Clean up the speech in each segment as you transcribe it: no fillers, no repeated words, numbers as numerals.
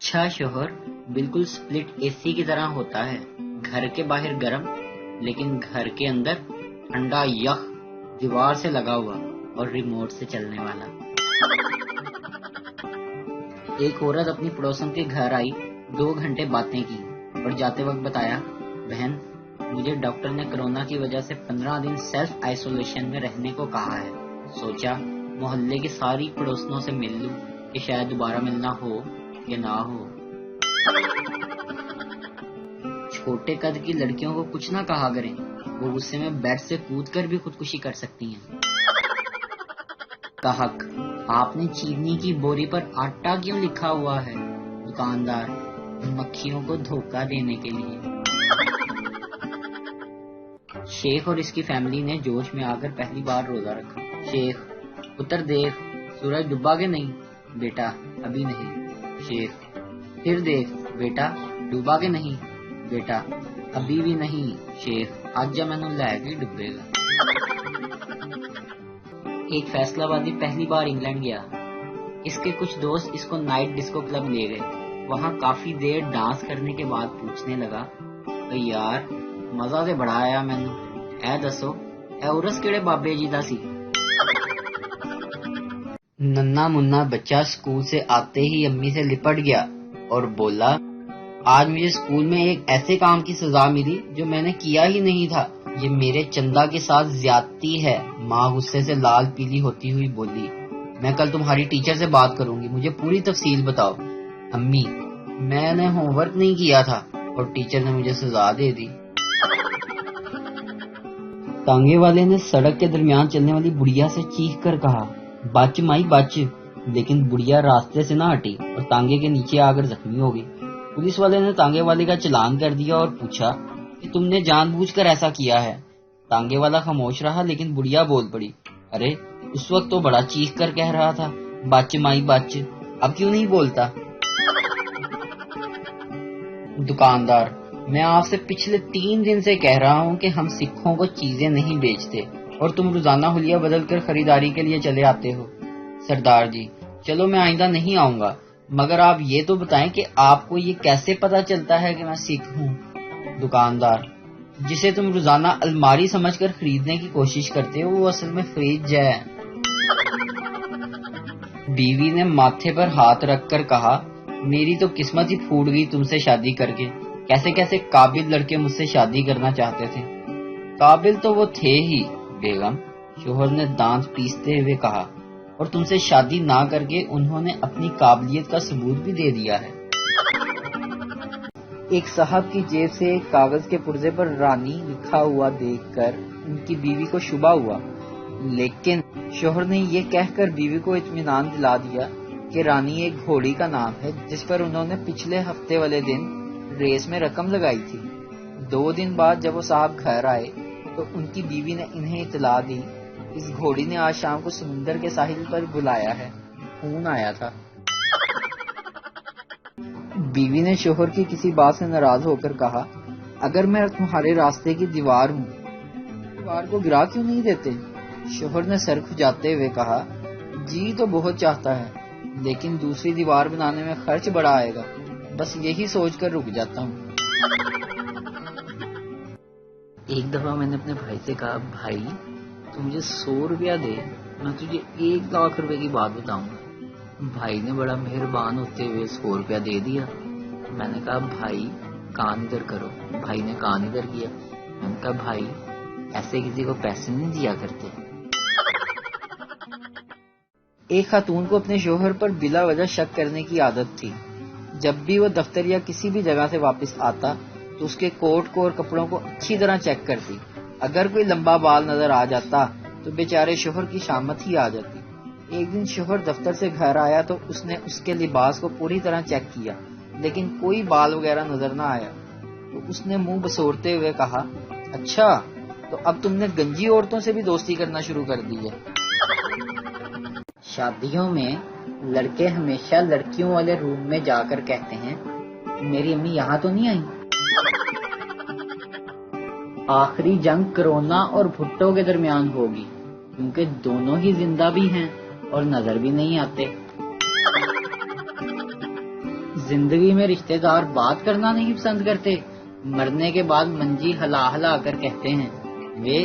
اچھا شوہر بالکل سپلٹ اے سی کی طرح ہوتا ہے، گھر کے باہر گرم لیکن گھر کے اندر ٹھنڈا یخ، دیوار سے لگا ہوا اور ریموٹ سے چلنے والا۔ ایک عورت اپنی پڑوسن کے گھر آئی، 2 گھنٹے باتیں کی اور جاتے وقت بتایا، بہن مجھے ڈاکٹر نے کرونا کی وجہ سے 15 دن سیلف آئسولیشن میں رہنے کو کہا ہے۔ سوچا محلے کی ساری پڑوسنوں سے مل لوں کہ شاید دوبارہ ملنا ہو یا نہ ہو۔ چھوٹے قد کی لڑکیوں کو کچھ نہ کہا کریں، وہ غصے میں بیڈ سے کود کر بھی خودکشی کر سکتی ہیں۔ کہک، آپ نے چینی کی بوری پر آٹا کیوں لکھا ہوا ہے؟ دکاندار، مکھیوں کو دھوکہ دینے کے لیے۔ شیخ اور اس کی فیملی نے جوش میں آ کر پہلی بار روزہ رکھا۔ شیخ، پتر دیکھ سورج ڈوبا کہ نہیں؟ بیٹا، ابھی نہیں۔ شیخ، پھر دیکھ بیٹا ڈوبا کہ نہیں؟ بیٹا، ابھی بھی نہیں۔ شیخ، آج جا مینوں لے کے ڈبے گا۔ ایک فیصلہ آبادی پہلی بار انگلینڈ گیا۔ اس کے کچھ دوست اس کو نائٹ ڈسکو کلب لے گئے۔ وہاں کافی دیر ڈانس کرنے کے بعد پوچھنے لگا، یار مزہ تے بڑا آیا مینوں، اے دسو اے عرس کیڑے بابے جی دا سی؟ ننا منا بچہ اسکول سے آتے ہی امی سے لپٹ گیا اور بولا، آج مجھے اسکول میں ایک ایسے کام کی سزا ملی جو میں نے کیا ہی نہیں تھا، یہ میرے چندہ کے ساتھ زیادتی ہے۔ ماں غصے سے لال پیلی ہوتی ہوئی بولی، میں کل تمہاری ٹیچر سے بات کروں گی، مجھے پوری تفصیل بتاؤ۔ امی، میں نے ہوم ورک نہیں کیا تھا اور ٹیچر نے مجھے سزا دے دی۔ تانگے والے نے سڑک کے درمیان چلنے والی بڑھیا سے چیخ کر کہا، بچ مائی بچ، لیکن بڑھیا راستے سے نہ ہٹی اور تانگے کے نیچے آ کر زخمی ہو گئی۔ پولیس والے نے تانگے والے کا چلان کر دیا اور پوچھا کہ تم نے جان بوجھ کر ایسا کیا ہے؟ تانگے والا خاموش رہا لیکن بڑھیا بول پڑی، ارے اس وقت تو بڑا چیخ کر کہہ رہا تھا، بچ مائی بچ، اب کیوں نہیں بولتا؟ دکاندار، میں آپ سے پچھلے 3 دن سے کہہ رہا ہوں کہ ہم سکھوں کو چیزیں نہیں بیچتے اور تم روزانہ حلیہ بدل کر خریداری کے لیے چلے آتے ہو۔ سردار جی، چلو میں آئندہ نہیں آؤں گا، مگر آپ یہ تو بتائیں کہ آپ کو یہ کیسے پتا چلتا ہے کہ میں سکھ ہوں؟ دکاندار، جسے تم روزانہ الماری سمجھ کر خریدنے کی کوشش کرتے ہو وہ اصل میں فریج ہے۔ بیوی نے ماتھے پر ہاتھ رکھ کر کہا، میری تو قسمت ہی پھوٹ گئی تم سے شادی کر کے، کیسے کیسے قابل لڑکے مجھ سے شادی کرنا چاہتے تھے۔ قابل تو وہ تھے ہی بیگم، شوہر نے دانت پیستے ہوئے کہا، اور تم سے شادی نہ کر کے انہوں نے اپنی قابلیت کا ثبوت بھی دے دیا ہے۔ ایک صاحب کی جیب سے ایک کاغذ کے پرزے پر رانی لکھا ہوا دیکھ کر ان کی بیوی کو شبہ ہوا، لیکن شوہر نے یہ کہہ کر بیوی کو اطمینان دلا دیا کہ رانی ایک گھوڑی کا نام ہے جس پر انہوں نے پچھلے ہفتے والے دن ریس میں رقم لگائی تھی۔ 2 دن بعد جب وہ صاحب گھر آئے تو ان کی بیوی نے انہیں اطلاع دی، اس گھوڑی نے آج شام کو سمندر کے ساحل پر بلایا ہے، فون آیا تھا۔ بیوی نے شوہر کی کسی بات سے ناراض ہو کر کہا، اگر میں تمہارے راستے کی دیوار ہوں، دیوار کو گرا کیوں نہیں دیتے؟ شوہر نے سر کھجاتے ہوئے کہا، جی تو بہت چاہتا ہے لیکن دوسری دیوار بنانے میں خرچ بڑا آئے گا، بس یہی سوچ کر رک جاتا ہوں۔ ایک دفعہ میں نے اپنے بھائی سے کہا، بھائی تو مجھے 100 روپیہ دے، میں تجھے 1 لاکھ روپے کی بات بتاؤں گا۔ بھائی نے بڑا مہربان ہوتے ہوئے 100 روپیہ دے دیا۔ میں نے کہا، بھائی کان ادھر کرو۔ بھائی نے کان ادھر کیا۔ میں نے کہا، بھائی ایسے کسی کو پیسے نہیں دیا کرتے۔ ایک خاتون کو اپنے شوہر پر بلا وجہ شک کرنے کی عادت تھی۔ جب بھی وہ دفتر یا کسی بھی جگہ سے واپس آتا تو اس کے کوٹ کو اور کپڑوں کو اچھی طرح چیک کرتی۔ اگر کوئی لمبا بال نظر آ جاتا تو بیچارے شوہر کی شامت ہی آ جاتی۔ ایک دن شوہر دفتر سے گھر آیا تو اس نے اس کے لباس کو پوری طرح چیک کیا لیکن کوئی بال وغیرہ نظر نہ آیا، تو اس نے منہ بسوڑتے ہوئے کہا، اچھا تو اب تم نے گنجی عورتوں سے بھی دوستی کرنا شروع کر دی ہے۔ شادیوں میں لڑکے ہمیشہ لڑکیوں والے روم میں جا کر کہتے ہیں، میری امی یہاں تو نہیں آئی؟ آخری جنگ کرونا اور بھٹو کے درمیان ہوگی کیونکہ دونوں ہی زندہ بھی ہیں اور نظر بھی نہیں آتے۔ زندگی میں رشتے دار بات کرنا نہیں پسند کرتے؟ مرنے کے بعد منجی ہلا ہلا کر کہتے ہیں، وے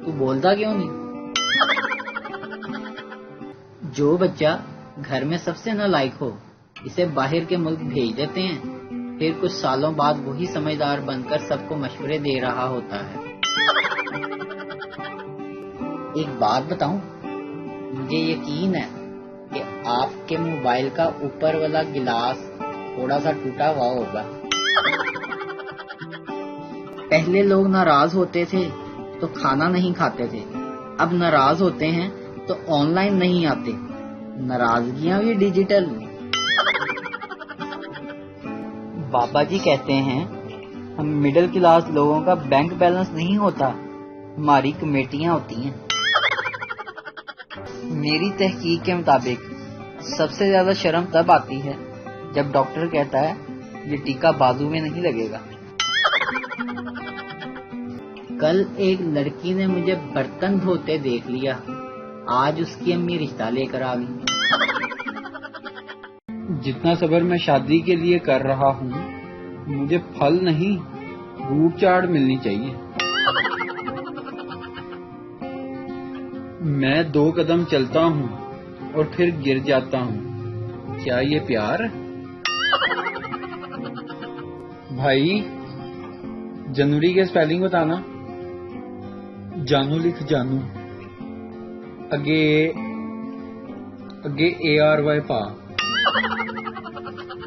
تو بولتا کیوں نہیں؟ جو بچہ گھر میں سب سے نالائق ہو اسے باہر کے ملک بھیج دیتے ہیں، پھر کچھ سالوں بعد وہی سمجھدار بن کر سب کو مشورے دے رہا ہوتا ہے۔ ایک بات بتاؤں، مجھے یقین ہے کہ آپ کے موبائل کا اوپر والا گلاس تھوڑا سا ٹوٹا ہوا ہوگا۔ پہلے لوگ ناراض ہوتے تھے تو کھانا نہیں کھاتے تھے، اب ناراض ہوتے ہیں تو آن لائن نہیں آتے، ناراضگیاں بھی ڈیجیٹل۔ بابا جی کہتے ہیں ہم مڈل کلاس لوگوں کا بینک بیلنس نہیں ہوتا، ہماری کمیٹیاں ہوتی ہیں۔ میری تحقیق کے مطابق سب سے زیادہ شرم تب آتی ہے جب ڈاکٹر کہتا ہے یہ ٹیکہ بازو میں نہیں لگے گا۔ کل ایک لڑکی نے مجھے برتن دھوتے دیکھ لیا، آج اس کی امی رشتہ لے کر آ گئی۔ جتنا صبر میں شادی کے لیے کر رہا ہوں، مجھے پھل نہیں روٹ چاٹ ملنی چاہیے۔ میں 2 قدم چلتا ہوں اور پھر گر جاتا ہوں، کیا یہ پیار؟ بھائی جنوری کے سپیلنگ بتانا۔ جانو لکھ جانو، اگے ARY پا۔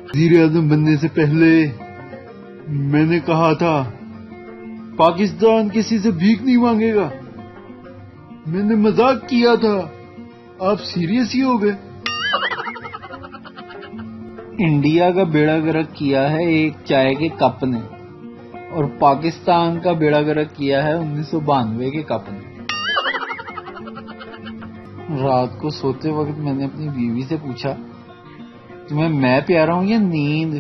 وزیر اعظم بننے سے پہلے میں نے کہا تھا پاکستان کسی سے بھیک نہیں مانگے گا، میں نے مذاق کیا تھا، آپ سیریس ہی ہو گئے۔ انڈیا کا بیڑا گرک کیا ہے ایک چائے کے کپ نے، اور پاکستان کا بیڑا گرک کیا ہے 1992 کے کپ نے۔ رات کو سوتے وقت میں نے اپنی بیوی سے پوچھا تمہیں میں پیارا ہوں یا نیند؟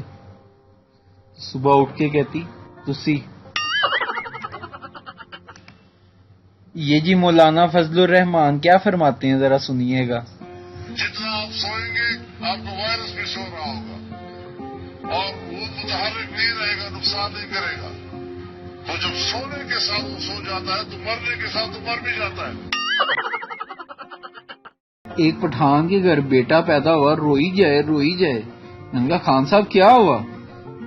صبح اٹھ کے کہتی تسی۔ یہ جی مولانا فضل الرحمان کیا فرماتے ہیں، ذرا سنیے گا۔ جتنا آپ سوئیں گے آپ کو وائرس بھی سو رہا ہوگا اور وہ متحرک نہیں رہے گا، نقصان نہیں کرے گا۔ تو جب سونے کے ساتھ وہ سو جاتا ہے تو مرنے کے ساتھ وہ مر بھی جاتا ہے۔ ایک پٹھان کے گھر بیٹا پیدا ہوا، روئی جائے روئی جائے۔ میں نے کہا خان صاحب کیا ہوا؟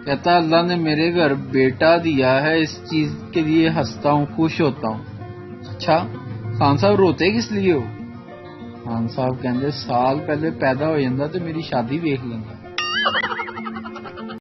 کہتا اللہ نے میرے گھر بیٹا دیا ہے، اس چیز کے لیے ہنستا ہوں، خوش ہوتا ہوں۔ اچھا خان صاحب روتے کس لیے ہو؟ خان صاحب کہندے سال پہلے پیدا ہو جاندہ تو میری شادی ویکھ لیندا۔